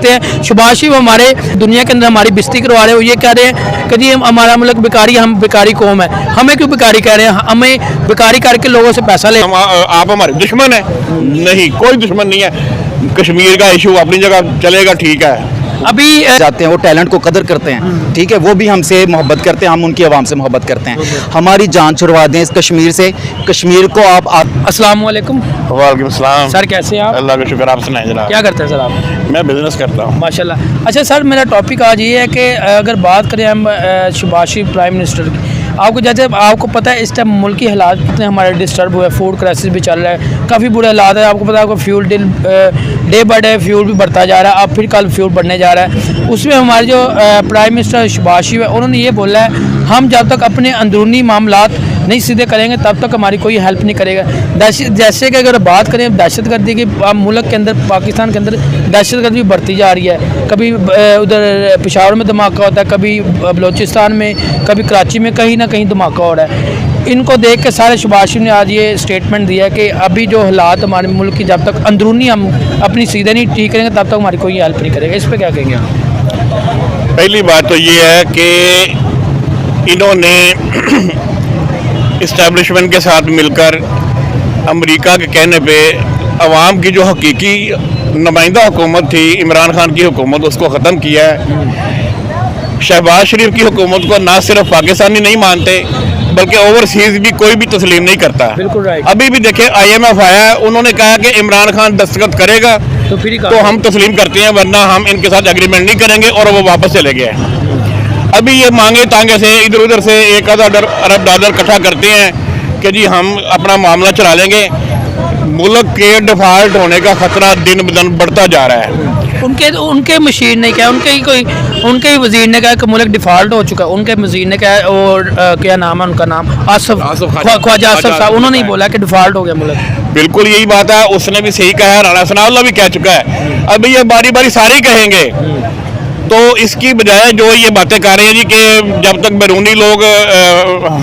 करते हैं। शहबाज शरीफ हमारे दुनिया के अंदर हमारी बेइज्जती करवा रहे हो, ये कह रहे हैं कि जी हमारा मुल्क बेकारी, हम बेकारी कौम है। हमें क्यों बेकारी कह रहे हैं? हमें बेकारी करके लोगों से पैसा ले। आप हमारे दुश्मन है? नहीं, कोई दुश्मन नहीं है। कश्मीर का इशू अपनी जगह चलेगा, ठीक है। अभी जाते हैं, वो टैलेंट को कदर करते हैं, ठीक है, वो भी हमसे मोहब्बत करते हैं, हम उनकी आवाम से मोहब्बत करते हैं। हमारी जान छुड़वा दें इस कश्मीर से, कश्मीर को आप अस्सलाम वालेकुम। वालेकुम सलाम सर कैसे हैं आप? अल्लाह का शुक्र। आप सुनाएं जनाब। क्या करते हैं सर आप? मैं बिजनेस करता हूँ। माशाल्लाह। अच्छा सर, मेरा टॉपिक आज ये है कि अगर बात करें हम शहबाज शरीफ प्राइम मिनिस्टर की, आपको जैसे आपको पता है इस टाइम मुल्क की हालात कितने हमारे डिस्टर्ब हुए, फूड क्राइसिस भी चल रहा है, काफ़ी बुरे हालात है। आपको पता है, आपको fuel day by day fuel भी बढ़ता जा रहा है, अब फिर कल फ्यूल बढ़ने जा रहा है। उसमें हमारे जो प्राइम मिनिस्टर शहबाज शरीफ है, उन्होंने ये बोला है हम जब तक अपने अंदरूनी मामलात नहीं सीधे करेंगे तब तक हमारी कोई हेल्प नहीं करेगा। जैसे कि अगर बात करें दहशतगर्दी की, मुल्क के अंदर पाकिस्तान के अंदर दहशतगर्दी बढ़ती जा रही है। कभी उधर पेशावर में धमाका होता है, कभी बलूचिस्तान में, कभी कराची में, कहीं ना कहीं धमाका हो रहा है। इनको देख के सारे शहबाज शरीफ ने आज ये स्टेटमेंट दिया है कि अभी जो हालात हमारे मुल्क की, जब तक अंदरूनी हम अपनी सीधे नहीं ठीक करेंगे तब तक हमारी कोई हेल्प नहीं करेगा। इस पर क्या कहेंगे आप? पहली बात तो ये है कि इन्होंने इस्टेब्लिशमेंट के साथ मिलकर अमेरिका के कहने पे अवाम की जो हकीकी नुमाइंदा हुकूमत थी, इमरान खान की हुकूमत, उसको ख़त्म किया है। शहबाज शरीफ की हुकूमत को ना सिर्फ पाकिस्तानी नहीं मानते बल्कि ओवरसीज भी कोई भी तस्लीम नहीं करता। बिल्कुल राइट। अभी भी देखें, IMF आया है, उन्होंने कहा कि इमरान खान दस्तखत करेगा तो हम तस्लीम करते हैं, वरना हम इनके साथ एग्रीमेंट नहीं करेंगे, और वो वापस चले गए। अभी ये मांगे तांगे से इधर उधर से 1,000 अरब डॉलर इकट्ठा करते हैं कि जी हम अपना मामला चला लेंगे। मुल्क के डिफॉल्ट होने का खतरा दिन ब दिन बढ़ता जा रहा है। उनके मशीर ने क्या, उनके ही वजीर ने कहा कि मुल्क डिफॉल्ट हो चुका है। उनके वजीर ने कहा, और क्या नाम है उनका, नाम ख्वाजा आसिफ साहब, उन्होंने ही बोला कि डिफॉल्ट हो गया मुल्क। बिल्कुल यही बात है, उसने भी सही कहा है, राणा सनाउल्लाह भी कह चुका है। अभी ये बारी बारी सारे ही कहेंगे, तो इसकी बजाय जो ये बातें कर रहे हैं जी कि जब तक बैरूनी लोग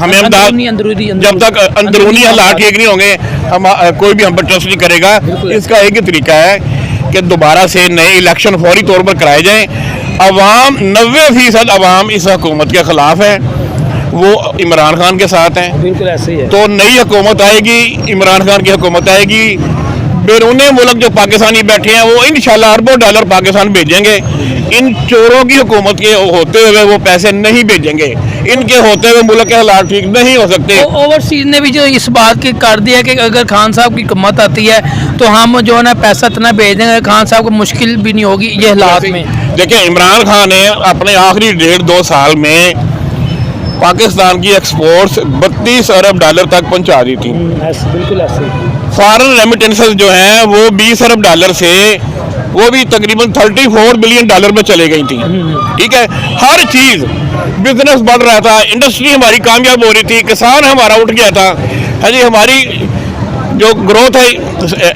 हमें जब तक अंदरूनी हालात ठीक नहीं होंगे हम कोई भी हम पर ट्रस्ट नहीं करेगा। इसका एक ही तरीका है कि दोबारा से नए इलेक्शन फौरी तौर पर कराए जाएं। अवाम 90% अवाम इस हुकूमत के खिलाफ है, वो इमरान खान के साथ हैं। बिल्कुल ऐसे ही है। तो नई हुकूमत आएगी, इमरान खान की हुकूमत आएगी, बैरूनी मुल्क जो पाकिस्तानी बैठे हैं वो इंशाल्लाह अरबों डॉलर पाकिस्तान भेजेंगे। इन चोरों की हुकूमत के होते हुए वो पैसे नहीं भेजेंगे, इनके होते हुए मुल्क के हालात ठीक नहीं हो सकते। ओवरसीज ने भी जो इस बात की कर दिया कि अगर खान साहब की हुकूमत आती है तो हम जो है ना पैसा इतना भेज देंगे, खान साहब को मुश्किल भी नहीं होगी ये हालात में। देखिए, इमरान खान ने अपने आखिरी 1.5-2 साल में पाकिस्तान की एक्सपोर्ट्स 32 अरब डॉलर तक पहुंचा दी थी। बिल्कुल ऐसे। फॉरेन रेमिटेंसेस जो हैं वो 20 अरब डॉलर से वो भी तकरीबन 34 बिलियन डॉलर में चले गई थी। ठीक है, हर चीज़, बिजनेस बढ़ रहा था, इंडस्ट्री हमारी कामयाब हो रही थी, किसान हमारा उठ गया था। हाँ जी, हमारी जो ग्रोथ है,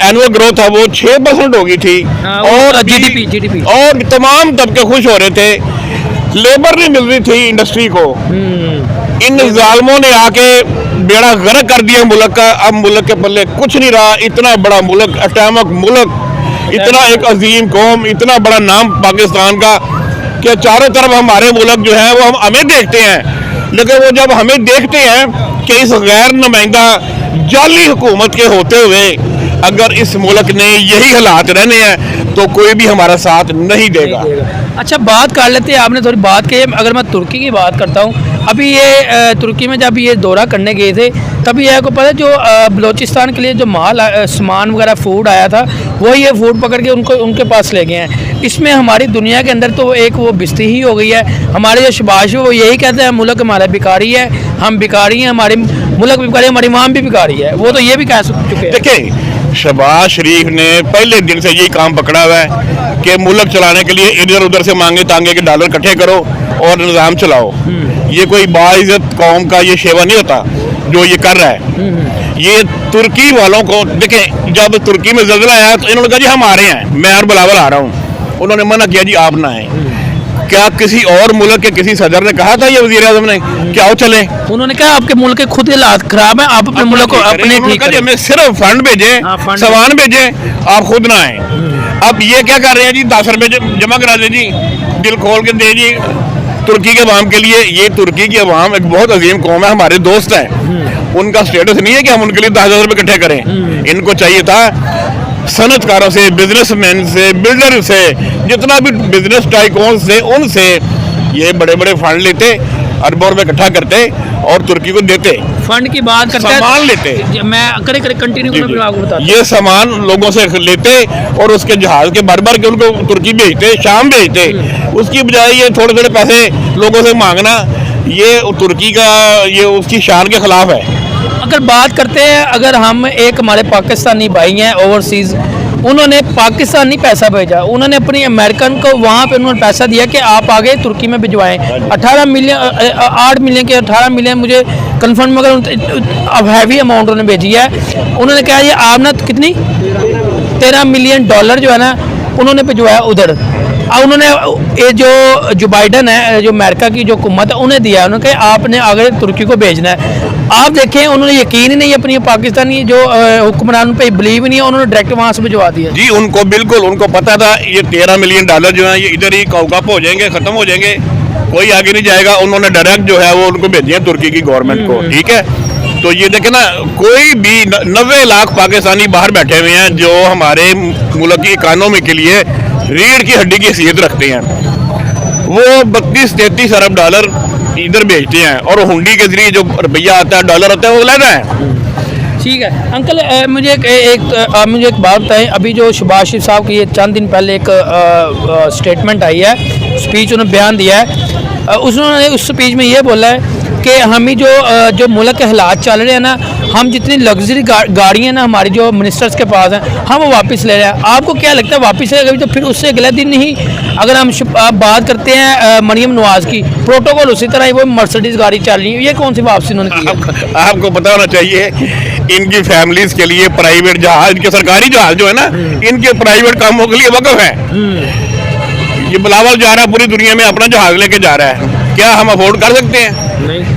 एनुअल ग्रोथ है, वो 6% हो गई थी। और जीडीपी और तमाम तबके खुश हो रहे थे। लेबर नहीं मिल रही थी इंडस्ट्री को। इन जालमों ने आके बेड़ा गर्क कर दिया मुल्क का। अब मुल्क के पल्ले कुछ नहीं रहा। इतना बड़ा मुल्क, अटामिक मुल्क, इतना एक अजीम कौम, इतना बड़ा नाम पाकिस्तान का, कि चारों तरफ हमारे मुल्क जो है वो हमें देखते हैं, लेकिन वो जब हमें देखते हैं कि इस गैर नुमाइंदा जाली हुकूमत के होते हुए अगर इस मुल्क ने यही हालात रहने हैं तो कोई भी हमारा साथ नहीं देगा। अच्छा, बात कर लेते हैं, आपने थोड़ी बात की। अगर मैं तुर्की की बात करता हूँ, अभी ये तुर्की में जब ये दौरा करने गए थे तभी ये को पता है जो बलूचिस्तान के लिए जो सामान वगैरह फूड आया था वो ये फूड पकड़ के उनके पास ले गए हैं। इसमें हमारी दुनिया के अंदर तो एक वो बेइज्जती ही हो गई है। हमारे जो शहबाज वो यही कहते हैं मुल्क हमारा भिखारी है, हम भिखारी हैं, हमारे मुल्क भी भिखारी, हमारी इमाम भी भिखारी है। वो तो ये भी कह चुके हैं। देखिए, शहबाज शरीफ ने पहले दिन से यही काम पकड़ा हुआ है कि मुल्क चलाने के लिए इधर उधर से मांगे तांगे के डॉलर इकट्ठे करो और निज़ाम चलाओ। ये कोई बाइज्जत कौम का ये शेवा नहीं होता जो ये कर रहा है। ये तुर्की वालों को देखें, जब तुर्की में ज़ल्ज़ला आया तो इन्होंने कहा जी हम आ रहे हैं, मैं और बिलावल आ रहा हूँ। उन्होंने मना किया जी आप ना आए। क्या किसी और मुल्क के किसी सदर ने कहा था ये वज़ीर आज़म ने क्या आओ चले? उन्होंने कहा आपके मुल्क के खुद हालात खराब है, आप अपने मुल्क को अपने ठीक करें। हमें सिर्फ फंड भेजे, सामान भेजे, आप खुद ना आए। अब ये क्या कर रहे हैं जी, 10 रुपए जमा करा दें जी, दिल खोल के दे जी तुर्की के अवाम के लिए। ये तुर्की की अवाम एक बहुत अजीम कौम है, हमारे दोस्त हैं, उनका स्टेटस नहीं है कि हम उनके लिए 10,000 रुपये इकट्ठे करें। इनको चाहिए था सनतकारों से, बिजनेसमैन से, बिल्डर से, जितना भी बिजनेस टाइकून से, उनसे ये बड़े बड़े फंड लेते, अरबों रुपए इकट्ठा करते और तुर्की को देते। फंड की बात करते सामान लेते, मैं करे कंटिन्यू जी, जी। आपको बताता ये सामान लोगों से लेते और उसके जहाज के भर भर के उनको तुर्की भेजते, शाम भेजते। उसकी बजाय ये थोड़े थोड़े पैसे लोगों से मांगना, ये तुर्की का, ये उसकी शान के खिलाफ है। अगर बात करते हैं, अगर हम एक हमारे पाकिस्तानी भाई हैं ओवरसीज़, उन्होंने पाकिस्तानी पैसा भेजा, उन्होंने अपनी अमेरिकन को वहाँ पे उन्होंने पैसा दिया कि आप आगे तुर्की में भिजवाएं। 18 मिलियन 8 मिलियन के 18 मिलियन मुझे कंफर्म, मगर अब हैवी अमाउंट उन्होंने भेजी है। उन्होंने कहा ये आप ना कितनी 13 मिलियन डॉलर जो है ना उन्होंने भिजवाया उधर। अब उन्होंने ये जो बाइडन है, जो अमेरिका की जो हुकूमत है, उन्हें दिया, उन्होंने कहा आपने आगे तुर्की को भेजना है। आप देखें, उन्होंने यकीन ही नहीं अपनी पाकिस्तानी जो हुक्मरान पे बिलीव ही नहीं है, उन्होंने डायरेक्ट वहाँ से भिजवा दिया जी। उनको बिल्कुल, उनको पता था ये 13 मिलियन डॉलर जो है ये इधर ही कौकप हो जाएंगे, खत्म हो जाएंगे, कोई आगे नहीं जाएगा। उन्होंने डायरेक्ट जो है वो उनको भेजे हैं तुर्की की गवर्नमेंट को, ठीक है। तो ये देखे ना, कोई भी 90 लाख पाकिस्तानी बाहर बैठे हुए हैं जो हमारे मुल्क की इकानमी के लिए रीढ़ की हड्डी की हैसियत रखते हैं, वो 32-33 अरब डॉलर इधर भेजते हैं और हुंडी के जरिए जो रुपया आता है, डॉलर आता है, वो लेना है। ठीक है अंकल, मुझे एक बात बताएं। अभी जो शहबाज शरीफ साहब की ये चंद दिन पहले एक स्टेटमेंट आई है, स्पीच उन्होंने बयान दिया है, उन्होंने उस स्पीच में ये बोला है कि हम ही जो मुल्क के हालात चल रहे हैं ना, हम जितनी लग्जरी गाड़ियाँ ना हमारी जो मिनिस्टर्स के पास हैं, हम वो वापस ले रहे हैं। आपको क्या लगता है वापस ले गए तो फिर उससे अगले दिन ही, अगर हम बात करते हैं मरियम नवाज की, प्रोटोकॉल उसी तरह ही वो मर्सिडीज गाड़ी चल रही है, ये कौन सी वापसी उन्होंने की है? आपको पता होना चाहिए, इनकी फैमिलीज के लिए प्राइवेट जहाज, इनके सरकारी जहाज जो है ना, इनके प्राइवेट कामों के लिए वक़्फ़ है। ये बिलावल जा रहा है, पूरी दुनिया में अपना जहाज लेके जा रहा है, क्या हम अफोर्ड कर सकते हैं?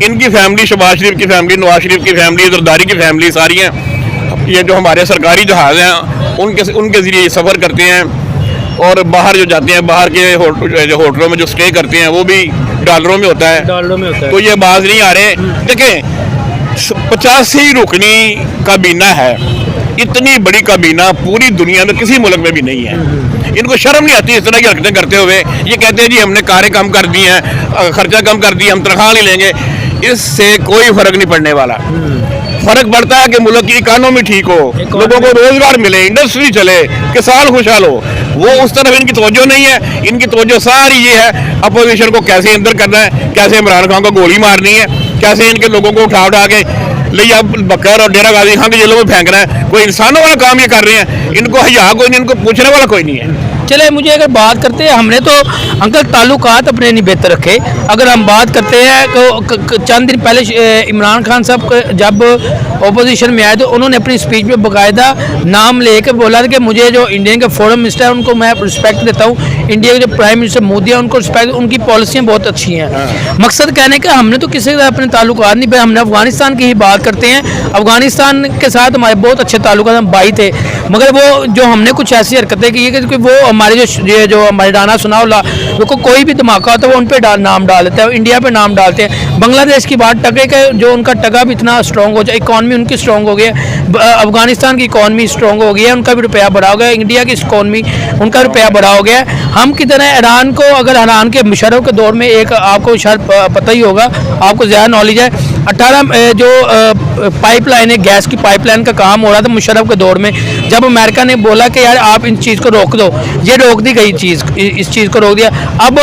इनकी फैमिली, शहबाज शरीफ की फैमिली, नवाज शरीफ की फैमिली, जरदारी की फैमिली, सारी हैं, ये जो हमारे सरकारी जहाज हैं उनके ज़रिए सफ़र करते हैं और बाहर जो जाते हैं, बाहर के जो होटलों में जो स्टे करते हैं, वो भी डॉलरों में होता है। तो ये बाज नहीं आ रहे। देखें, 85 रुकनी काबीना है, इतनी बड़ी काबीना पूरी दुनिया में किसी मुल्क में भी नहीं है। इनको शर्म नहीं आती इस तरह की हरकतें करते हुए। ये कहते हैं जी हमने कारें कम कर दी हैं, खर्चा कम कर दिया, हम तनख्वाह नहीं लेंगे। इससे कोई फर्क नहीं पड़ने वाला। फर्क पड़ता है कि मुल्क की इकानमी ठीक हो, लोगों को रोजगार मिले, इंडस्ट्री चले, किसान खुशहाल हो। वो उस तरफ इनकी तवज्जो नहीं है। इनकी तवज्जो सारी ये है अपोजिशन को कैसे अंदर करना है, कैसे इमरान खान को गोली मारनी है, कैसे इनके लोगों को उठा उठा के ले अब बकर और डेरा गाजी खान के जेलों में फेंकना है। कोई इंसानों वाला काम ये कर रहे हैं। इनको हया कोई नहीं, इनको पूछने वाला कोई नहीं है। चले, मुझे अगर बात करते हैं, हमने तो अंकल ताल्लुकात अपने नहीं बेहतर रखे। अगर हम बात करते हैं तो चंद दिन पहले इमरान खान साहब जब ओपोजिशन में आए तो उन्होंने अपनी स्पीच में बाकायदा नाम लेकर बोला था कि मुझे जो इंडियन के फॉरेन मिनिस्टर है उनको मैं रिस्पेक्ट देता हूँ, इंडिया के जो प्राइम मिनिस्टर मोदी है उनको रिस्पेक्ट, उनकी पॉलिसियाँ बहुत अच्छी हैं। मकसद कहने का हमने तो किसी के साथ अपने ताल्लुकात नहीं, हमने अफगानिस्तान की ही बात करते हैं। अफगानिस्तान के साथ हमारे बहुत अच्छे ताल्लुकात, हम भाई थे, मगर वो जो हमने कुछ ऐसी हरकतें की है कि वो हमारे जो हमारे राना सुनाउल्लाह, वो कोई भी धमाका होता है वो उन पे नाम डाल देता है, इंडिया पे नाम डालते हैं। बांग्लादेश की बात, टगे का जो उनका टगा भी इतना स्ट्रॉन्ग हो जाए, इकॉनमी उनकी स्ट्रॉन्ग हो गई है, अफगानिस्तान की इकॉनमी स्ट्रॉन्ग हो गई है, उनका भी रुपया बढ़ा हो गया, इंडिया की इकॉनमी उनका रुपया बढ़ा हो गया है। हम की तरह ईरान को, अगर ईरान के मुशर्रफ के दौर में एक, आपको शायद पता ही होगा, आपको ज़्यादा नॉलेज है, 18 जो पाइपलाइन है, गैस की पाइपलाइन का काम हो रहा था मुशर्रफ के दौर में, जब अमेरिका ने बोला कि यार आप इन चीज़ को रोक दो, ये रोक दी गई चीज़, इस चीज़ को रोक दिया। अब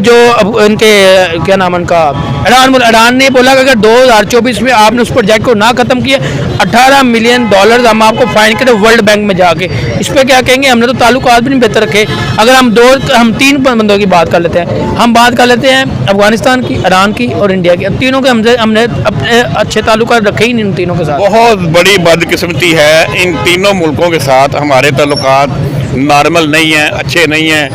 जो अब इनके क्या नाम इनका ईरान ने बोला कि अगर 2024 में आपने उस प्रोजेक्ट को ना ख़त्म किया, 18 मिलियन डॉलर हम आपको फाइन करें वर्ल्ड बैंक में जाके। इस पर क्या कहेंगे? हमने तो ताल्लुकात भी नहीं बेहतर रखे। अगर हम 3 बंदों की बात कर लेते हैं, हम बात कर लेते हैं अफगानिस्तान की, ईरान की और इंडिया की। अब तीनों के हमने अपने अच्छे ताल्लुकात रखे ही नहीं इन तीनों के साथ। बहुत बड़ी बदकिस्मती है, इन तीनों मुल्कों के साथ हमारे ताल्लुकात नॉर्मल नहीं हैं, अच्छे नहीं हैं,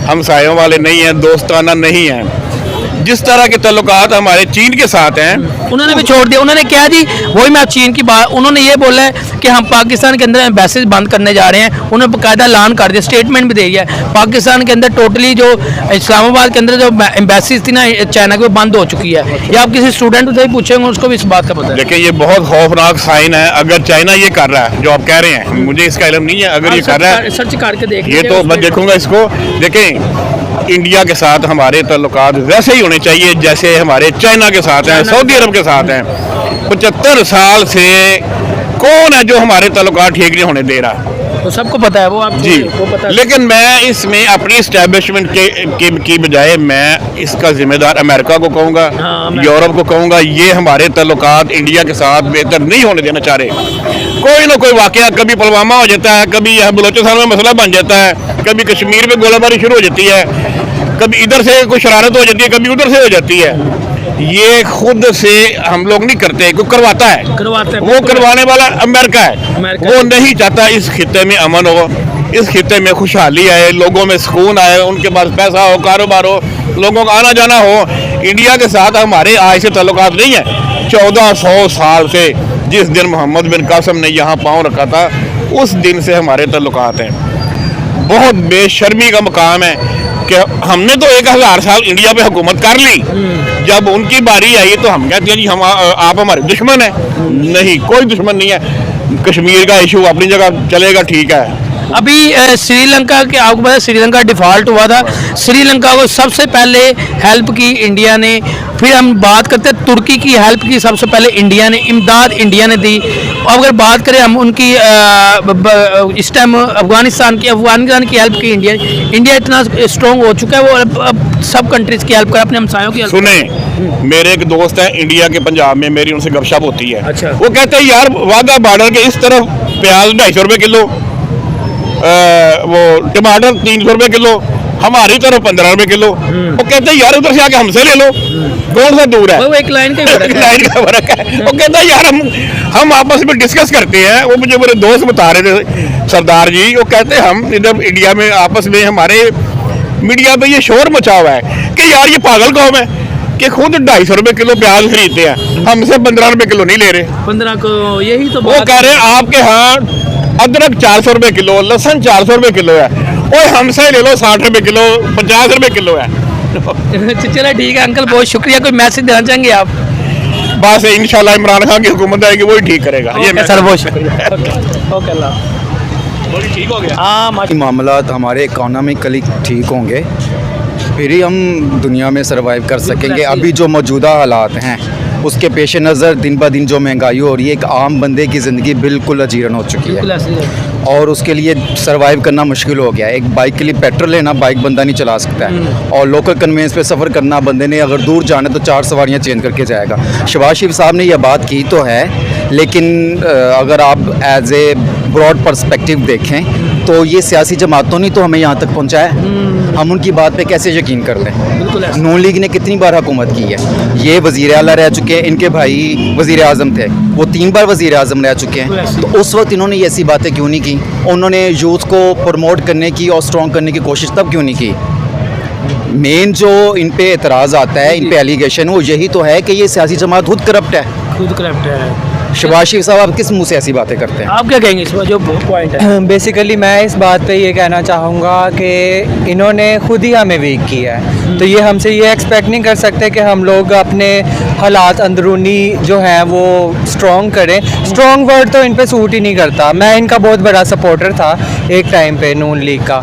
हमसायों वाले नहीं हैं, दोस्ताना नहीं हैं। जिस तरह के ताल्लुकात हमारे चीन के साथ हैं, उन्होंने भी छोड़ दिया। उन्होंने क्या जी, वही मैं चीन की बात, उन्होंने ये बोला है कि हम पाकिस्तान के अंदर एम्बेसीज बंद करने जा रहे हैं। उन्होंने बाकायदा ऐलान कर दिया, स्टेटमेंट भी दे दिया है। पाकिस्तान के अंदर टोटली जो इस्लामाबाद के अंदर जो एम्बेसीज थी ना चाइना की, वो बंद हो चुकी है। या आप किसी स्टूडेंट से पूछेंगे उसको भी इस बात का पता है। देखिए ये बहुत खौफनाक साइन है। अगर चाइना ये कर रहा है जो आप कह रहे हैं, मुझे इसका इल्म नहीं है, अगर ये कर रहा है, सर्च करके देख ये तो मैं देखूंगा इसको। देखें, इंडिया के साथ हमारे ताल्लुकात वैसे ही होने चाहिए जैसे हमारे चाइना के साथ हैं, सऊदी अरब के साथ हैं। 75 साल से कौन है जो हमारे ताल्लुकात ठीक नहीं होने दे रहा? तो सबको पता है, वो आप जी, वो पता है। लेकिन मैं इसमें अपनी इस्टेब्लिशमेंट की बजाय मैं इसका जिम्मेदार अमेरिका को कहूँगा, यूरोप को कहूँगा। ये हमारे ताल्लुकात इंडिया के साथ बेहतर नहीं होने देना चाह रहे। कोई ना कोई वाकया, कभी पुलवामा हो जाता है, कभी यह बलोचिस्तान में मसला बन जाता है, कभी कश्मीर में गोलाबारी शुरू हो जाती है, कभी इधर से कोई शरारत हो जाती है, कभी उधर से हो जाती है। ये खुद से हम लोग नहीं करते, कोई करवाता है। वो करवाने वाला अमेरिका है। वो नहीं चाहता इस खित्ते में अमन हो, इस खित्ते में खुशहाली आए, लोगों में सुकून आए, उनके पास पैसा हो, कारोबार हो, लोगों का आना जाना हो। इंडिया के साथ हमारे आज से ताल्लुकात नहीं है। 1400 साल से जिस दिन मोहम्मद बिन कासिम ने यहाँ पाँव रखा था, उस दिन से हमारे ताल्लुकात हैं। बहुत बेशर्मी का मकाम है कि हमने तो 1000 साल इंडिया पे हुकूमत कर ली, जब उनकी बारी आई तो हम कहते हैं जी हम आप हमारे दुश्मन हैं। नहीं, कोई दुश्मन नहीं है। कश्मीर का इशू अपनी जगह चलेगा, ठीक है। अभी श्रीलंका के, आपको पता है श्रीलंका डिफ़ॉल्ट हुआ था। श्रीलंका को सबसे पहले हेल्प की इंडिया ने। फिर हम बात करते हैं तुर्की की हेल्प की, सबसे पहले इंडिया ने, इमदाद इंडिया ने दी। और अगर बात करें हम उनकी इस टाइम अफगानिस्तान की हेल्प की इंडिया। इंडिया इतना स्ट्रॉन्ग हो चुका है, वो अब सब कंट्रीज़ की हेल्प कर, अपने हमसायों की हेल्प। सुने, मेरे एक दोस्त हैं इंडिया के पंजाब में, मेरी उनसे गपशप होती है। अच्छा। वो कहते हैं यार वाघा बॉर्डर के इस तरफ प्याज 250 रुपये किलो, वो टमाटर 300 रुपये किलो, हमारी तरफ 15 रुपये किलो। वो कहते हैं यार उधर से आके हमसे ले लो, कौन सा दूर है? वो एक लाइन का ही फर्क है। लाइन का फर्क है। वो कहता है यार हम आपस में डिस्कस करते हैं। वो मुझे मेरे दोस्त बता रहे थे सरदार जी, वो कहते हैं हम इधर इंडिया में आपस में हमारे मीडिया पे ये शोर मचा हुआ है कि यार ये पागल कौम है कि खुद 250 रुपये किलो प्याज खरीदते हैं, हमसे 15 रुपये किलो नहीं ले रहे। 15 को, यही तो वो कह रहे हैं आपके यहाँ अदरक 400 रुपये किलो, लहसुन 400 रुपये किलो है, और हमसे ले लो 60 रुपये किलो, 50 रुपये किलो है। चलो ठीक है अंकल, बहुत शुक्रिया। कोई मैसेज देना चाहेंगे आप? बस इंशाल्लाह इमरान खान की हुकूमत आएगी, वही ठीक करेगा। ये सर बहुत शुक्रिया। ओके अल्लाह, ठीक हो गया। हाँ मामला हमारे इकोनॉमिकली ठीक होंगे, फिर ही हम दुनिया में सरवाइव कर सकेंगे। अभी जो मौजूदा हालात हैं उसके पेश नज़र दिन ब दिन जो महंगाई हो रही है, एक आम बंदे की ज़िंदगी बिल्कुल अजीरन हो चुकी है और उसके लिए सरवाइव करना मुश्किल हो गया है। एक बाइक के लिए पेट्रोल लेना बाइक बंदा नहीं चला सकता है, और लोकल कन्वेंस पे सफ़र करना बंदे ने अगर दूर जाना तो 4 सवारियाँ चेंज करके जाएगा। शहबाज शरीफ साहब ने यह बात की तो है, लेकिन अगर आप एज ए ब्रॉड पर्सपेक्टिव देखें तो ये सियासी जमातों ने तो हमें यहाँ तक पहुँचाया, हम उनकी बात पे कैसे यकीन कर लें? नून लीग ने कितनी बार हुकूमत की है, ये वज़ीर आला रह चुके हैं, इनके भाई वज़ीर आज़म थे, वो 3 बार वज़ीर आज़म रह चुके हैं। तो उस वक्त इन्होंने ये ऐसी बातें क्यों नहीं की? उन्होंने यूथ को प्रमोट करने की और स्ट्रॉन्ग करने की कोशिश तब क्यों नहीं की? मेन जो इन पे एतराज़ आता है, इन पे एलिगेशन, वो यही तो है कि ये सियासी जमात खुद करप्ट है। शहबाज शरीफ साहब आप किस मुँह से ऐसी बातें करते हैं? आप क्या कहेंगे इस पर जो पॉइंट है? बेसिकली मैं इस बात पे ये कहना चाहूँगा कि इन्होंने खुद ही हमें वीक किया है, तो ये हमसे ये एक्सपेक्ट नहीं कर सकते कि हम लोग अपने हालात अंदरूनी जो हैं वो स्ट्रॉन्ग करें। स्ट्रॉन्ग वर्ड तो इन पे सूट ही नहीं करता। मैं इनका बहुत बड़ा सपोर्टर था एक टाइम पे नून लीग का।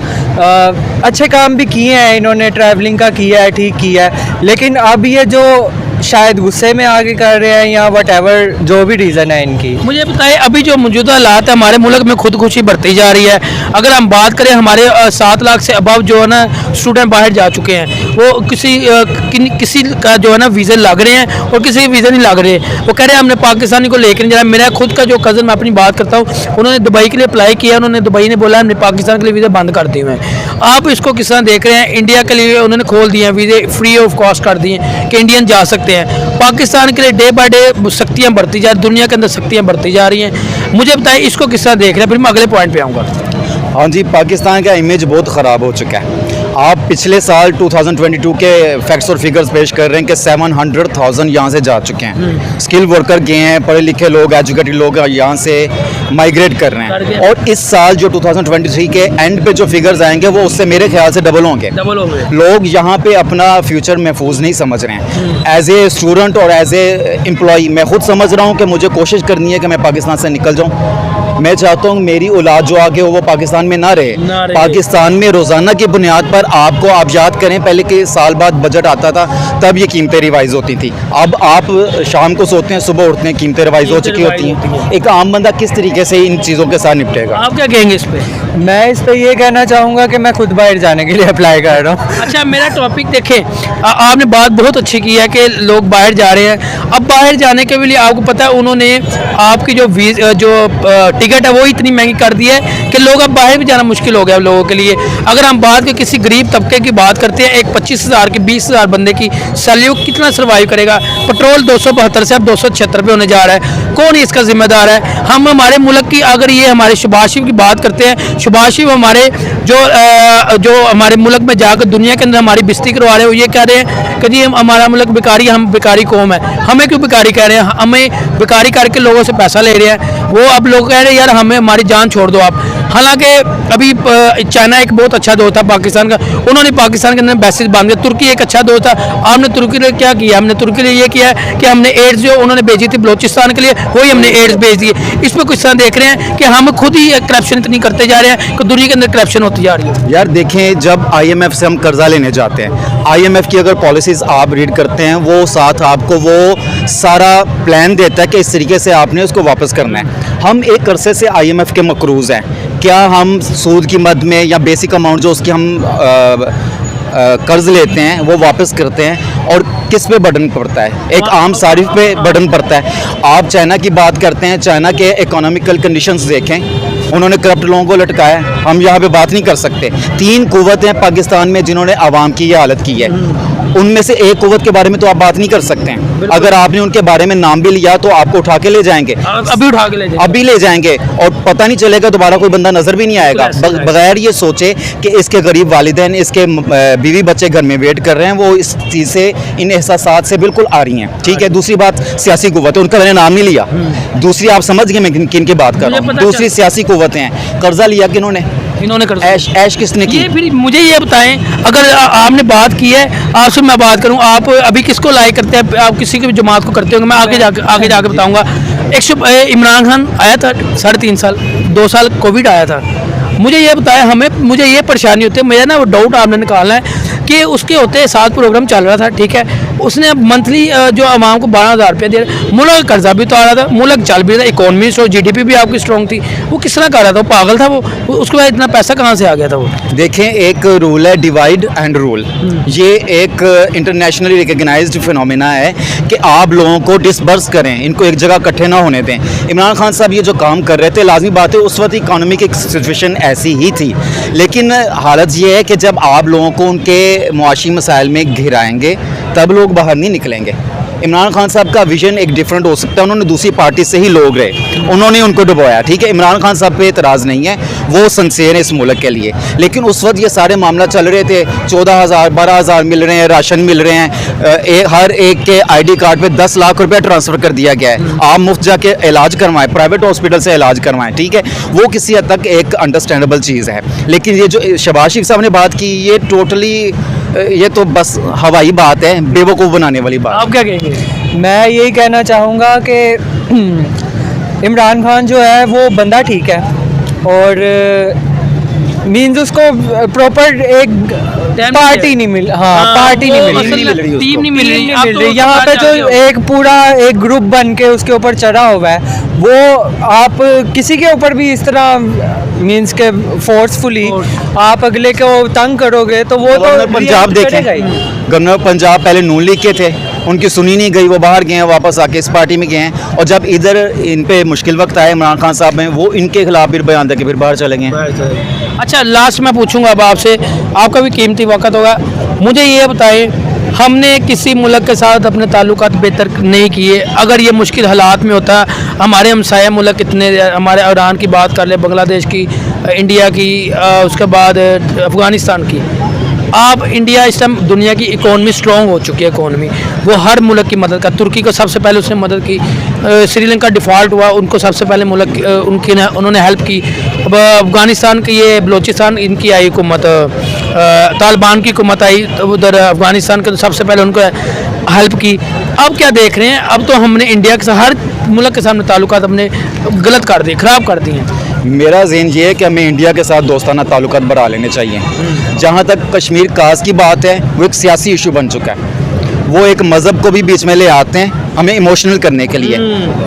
अच्छे काम भी किए हैं इन्होंने, ट्रैवलिंग का किया है, ठीक किया है, लेकिन अब ये जो शायद गुस्से में आगे कर रहे हैं या वटएवर जो भी रीज़न है इनकी। मुझे बताइए अभी जो मौजूदा हालात है हमारे मुल्क में खुदकुशी बढ़ती जा रही है। अगर हम बात करें हमारे 7 लाख से अबव जो है ना स्टूडेंट बाहर जा चुके हैं, वो किसी का जो है ना वीज़े लग रहे हैं और किसी के वीज़े नहीं लग रहे। वो कह रहे हैं हमने पाकिस्तानी को लेकर नहीं जाना। मेरा खुद का जो कज़न, मैं अपनी बात करता हूँ, उन्होंने दुबई के लिए अप्लाई किया, उन्होंने दुबई ने बोला हमने पाकिस्तान के लिए वीज़े बंद कर दिए हैं। आप इसको किस तरह देख रहे हैं? इंडिया के लिए उन्होंने खोल दिए हैं, वीज़े फ्री ऑफ कॉस्ट कर दिए कि इंडियन जा सकते हैं। पाकिस्तान के लिए डे बाय डे सख्तियाँ बढ़ती जा रही, दुनिया के अंदर सख्तियाँ बढ़ती जा रही हैं। मुझे बताइए इसको किस तरह देख रहे हैं, फिर मैं अगले पॉइंट पे आऊँगा। हाँ जी, पाकिस्तान का इमेज बहुत ख़राब हो चुका है। आप पिछले साल 2022 के फैक्ट्स और फिगर्स पेश कर रहे हैं कि 700,000 यहाँ से जा चुके हैं। स्किल वर्कर गए हैं, पढ़े लिखे लोग, एजुकेटेड लोग यहाँ से माइग्रेट कर रहे हैं। और इस साल जो 2023 के एंड पे जो फिगर्स आएंगे वो उससे मेरे ख्याल से डबल होंगे। लोग यहाँ पे अपना फ्यूचर महफूज नहीं समझ रहे हैं। एज ए स्टूडेंट और एज ए एम्प्लॉई मैं खुद समझ रहा हूँ कि मुझे कोशिश करनी है कि मैं पाकिस्तान से निकल जाऊँ। मैं चाहता हूँ मेरी औलाद जो आगे हो वो पाकिस्तान में ना रहे। पाकिस्तान में रोज़ाना की बुनियाद पर आप याद करें पहले के साल बाद बजट आता था तब ये कीमतें रिवाइज होती थी। अब आप शाम को सोते हैं, सुबह उठते हैं, कीमतें रिवाइज हो चुकी होती हैं। एक आम बंदा किस तरीके से इन चीज़ों के साथ निपटेगा? आप क्या कहेंगे इस पे? मैं इस पे ये कहना चाहूँगा कि मैं खुद बाहर जाने के लिए अप्लाई कर रहा हूँ। अच्छा, मेरा टॉपिक देखें, आपने बात बहुत अच्छी की है कि लोग बाहर जा रहे हैं। अब बाहर जाने के लिए आपको पता है उन्होंने आपकी जो टिकट है वो इतनी महंगी कर दी है कि लोग अब बाहर भी जाना मुश्किल हो गया लोगों के लिए। अगर हम बात के किसी गरीब तबके की बात करते हैं, एक 25,000 की 20,000 बंदे की सैलरी वो कितना सर्वाइव करेगा? पेट्रोल 272 से अब 276 पे होने जा रहा है। कौन इसका जिम्मेदार है? हम हमारे मुल्क की, अगर ये हमारे शहबाज शरीफ की बात करते हैं, शहबाज शरीफ हमारे जो हमारे मुल्क में जाकर दुनिया के अंदर हमारी बेइज्जती करवा रहे हो, ये कह रहे हैं कि जी हमारा मुल्क बेकारी, हम बेकारी कौम है। हमें क्यों बेकारी कह रहे हैं? हमें बेकारी करके लोगों से पैसा ले रहे हैं। वो अब लोग कह रहे हैं यार हमें हमारी जान छोड़ दो आप। हालांकि अभी चाइना एक बहुत अच्छा दोस्त था पाकिस्तान का, उन्होंने पाकिस्तान के अंदर बेसिस बांध दिया। तुर्की एक अच्छा दोस्त था, आपने तुर्की के लिए क्या किया? हमने तुर्की के लिए ये किया है कि हमने एड्स जो उन्होंने भेजी थी बलोचिस्तान के लिए, वही हमने एड्स भेज दिए। इस पर कुछ तरह देख रहे हैं कि हम खुद ही करप्शन इतनी करते जा रहे हैं कि दुनिया के अंदर करप्शन होती जा रही है। यार देखें, जब IMF से हम कर्जा लेने जाते हैं, IMF की अगर पॉलिसीज़ आप रीड करते हैं वो साथ आपको वो सारा प्लान देता है कि इस तरीके से आपने उसको वापस करना है। हम एक अरसे से IMF के मकरूज़ हैं। क्या हम सूद की मद में या बेसिक अमाउंट जो उसकी हम कर्ज लेते हैं वो वापस करते हैं और किस पे बर्डन पड़ता है? एक आम सारिफ पे बर्डन पड़ता है। आप चाइना की बात करते हैं, चाइना के इकोनॉमिकल कंडीशंस देखें, उन्होंने करप्ट लोगों को लटकाया है। हम यहाँ पे बात नहीं कर सकते। 3 कुव्वतें पाकिस्तान में जिन्होंने आवाम की ये हालत की है, उनमें से एक कुव्वत के बारे में तो आप बात नहीं कर सकते हैं। अगर आपने उनके बारे में नाम भी लिया तो आपको उठा के ले जाएंगे, अभी उठा के ले जाएंगे, अभी ले जाएंगे और पता नहीं चलेगा, दोबारा कोई बंदा नजर भी नहीं आएगा। बगैर ये सोचे कि इसके गरीब वालिदैन, इसके बीवी बच्चे घर में वेट कर रहे हैं, वो इस चीज़ से, इन एहसासात से बिल्कुल आ रही हैं। ठीक है, दूसरी बात सियासी कुव्वत है, उनका मैंने नाम नहीं लिया। दूसरी, आप समझ गए मैं किन की बात कर रहा हूँ। दूसरी सियासी कुव्वतें हैं। कर्जा लिया किन्होंने? इन्होंने कर ऐश किसने की? ये फिर मुझे ये बताएं, अगर आपने बात की है, आपसे मैं बात करूं, आप अभी किसको लाइक करते हैं? आप किसी की भी जमात को करते होंगे, मैं आगे जाके बताऊंगा। इमरान खान आया था 3.5 साल, 2 साल कोविड आया था। मुझे ये बताया, मुझे ये परेशानी होती है, मेरा ना वो डाउट आपने निकालना है कि उसके होते 7 प्रोग्राम चल रहा था, ठीक है, उसने मंथली जो आवाम को 12,000 रुपये दे रहे, मुल्क का कर्जा भी तो आ रहा था, मुल्क चल भी रहा था, इकोनॉमी स्ट्रॉन्ग, GDP भी आपकी स्ट्रॉन्ग थी, वो किस तरह कर रहा था? वो पागल था वो, उसके बाद इतना पैसा कहाँ से आ गया था वो? देखें, एक रूल है डिवाइड एंड रूल। ये एक इंटरनेशनली रिकग्नाइज्ड फिनोमेना है कि आप लोगों को डिसबर्स करें, इनको एक जगह इकट्ठे ना होने दें। इमरान खान साहब ये जो काम कर रहे थे, लाजमी बात है उस वक्त इकानमी की सिचुएशन ऐसी ही थी, लेकिन हालत ये है कि जब आप लोगों को उनके मुआशी मसाइल में घिराएंगे तब लोग बाहर नहीं निकलेंगे। इमरान खान साहब का विजन एक डिफरेंट हो सकता है, उन्होंने दूसरी पार्टी से ही लोग रहे, उन्होंने उनको डुबोया। ठीक है, इमरान खान साहब पे एतराज़ नहीं है, वो सिंसियर है इस मुल्क के लिए, लेकिन उस वक्त ये सारे मामला चल रहे थे, 14,000 12,000 मिल रहे हैं, राशन मिल रहे हैं, हर एक के ID कार्ड पे 10 लाख रुपया ट्रांसफ़र कर दिया गया है। आप मुफ्त जाके इलाज करवाएं, प्राइवेट हॉस्पिटल से इलाज करवाएं। ठीक है, वो किसी हद तक एक अंडरस्टैंडेबल चीज़ है, लेकिन ये जो शहबाज शरीफ साहब ने बात की, ये टोटली, ये तो बस हवाई बात है, बेवकूफ़ बनाने वाली बात। आप क्या कहेंगे? मैं यही कहना चाहूँगा कि इमरान खान जो है वो बंदा ठीक है और मीन्स उसको प्रॉपर एक पार्टी नहीं मिल, हाँ पार्टी नहीं मिल रही, टीम नहीं मिल रही। यहाँ पे जो एक पूरा एक ग्रुप बन के उसके ऊपर चढ़ा हुआ है, वो आप किसी के ऊपर भी इस तरह मीन्स के फोर्सफुली आप अगले को तंग करोगे तो वो तो पंजाब देखें, गवर्नर पंजाब पहले नून लीग के थे, उनकी सुनी नहीं गई, वो बाहर गए हैं, वापस आके इस पार्टी में गए हैं, और जब इधर इन पे मुश्किल वक्त आया इमरान खान साहब में, वो इनके खिलाफ फिर बयान दे के फिर बाहर चले गए। अच्छा, लास्ट मैं पूछूंगा अब आपसे, आपका भी कीमती वक्त होगा, मुझे ये बताएं, हमने किसी मुल्क के साथ अपने ताल्लुकात बेहतर नहीं किए? अगर ये मुश्किल हालात में होता, हमारे हमसाया मुल्क कितने, हमारे ईरान की बात कर ले, बांग्लादेश की, इंडिया की, उसके बाद अफ़गानिस्तान की, आप इंडिया इस टाइम दुनिया की इकोनॉमी स्ट्रॉन्ग हो चुकी है, इकोनॉमी वो हर मुल्क की मदद कर, तुर्की को सबसे पहले उसने मदद की, श्रीलंका डिफ़ॉल्ट हुआ उनको सबसे पहले मुल्क उन्होंने हेल्प की। अब अफ़गानिस्तान की ये बलूचिस्तान इनकी आई हुकूमत, तालिबान की हुकूमत आई तो उधर अफ़गानिस्तान के तो सबसे पहले उनको हेल्प की। अब क्या देख रहे हैं, अब तो हमने इंडिया के साथ हर मुल्क के सामने ताल्लुकात अपने गलत कर दिए, ख़राब कर दिए हैं। मेरा ज़हन ये है कि हमें इंडिया के साथ दोस्ताना ताल्लुकात बढ़ा लेने चाहिए। जहाँ तक कश्मीर काज की बात है, वो एक सियासी इशू बन चुका है, वो एक मज़हब को भी बीच में ले आते हैं हमें इमोशनल करने के लिए।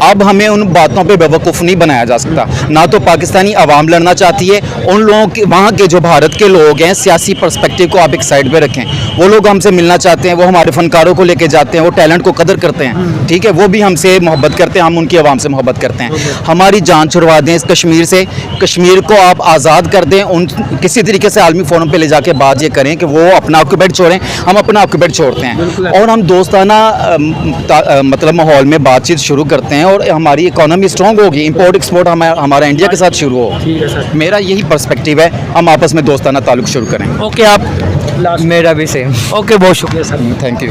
अब हमें उन बातों पे बेवकूफ़ नहीं बनाया जा सकता। ना तो पाकिस्तानी अवाम लड़ना चाहती है, उन लोगों के वहाँ के जो भारत के लोग हैं सियासी पर्सपेक्टिव को आप एक साइड पे रखें। वो लोग हमसे मिलना चाहते हैं, वो हमारे फनकारों को लेके जाते हैं, वो टैलेंट को कदर करते हैं, ठीक है, वो भी हमसे मोहब्बत करते हैं, हम उनकी आवाम से मोहब्बत करते हैं। हमारी जान छुड़वा दें इस कश्मीर से, कश्मीर को आप आज़ाद कर दें, उन किसी तरीके से आलमी फोरम पे ले जाके बात ये करें कि वो अपना ऑक्यूपेट छोड़ें, हम अपना ऑक्यूपेट छोड़ते हैं और हम दोस्ताना मतलब माहौल में बातचीत शुरू करते हैं और हमारी इकोनॉमी स्ट्रॉन्ग होगी, इंपोर्ट एक्सपोर्ट हमारा इंडिया के साथ शुरू हो। ठीक है सर, मेरा यही पर्सपेक्टिव है, हम आपस में दोस्ताना ताल्लुक शुरू करें। ओके आप मेरा भी सेम। ओके, बहुत शुक्रिया सर। Thank you.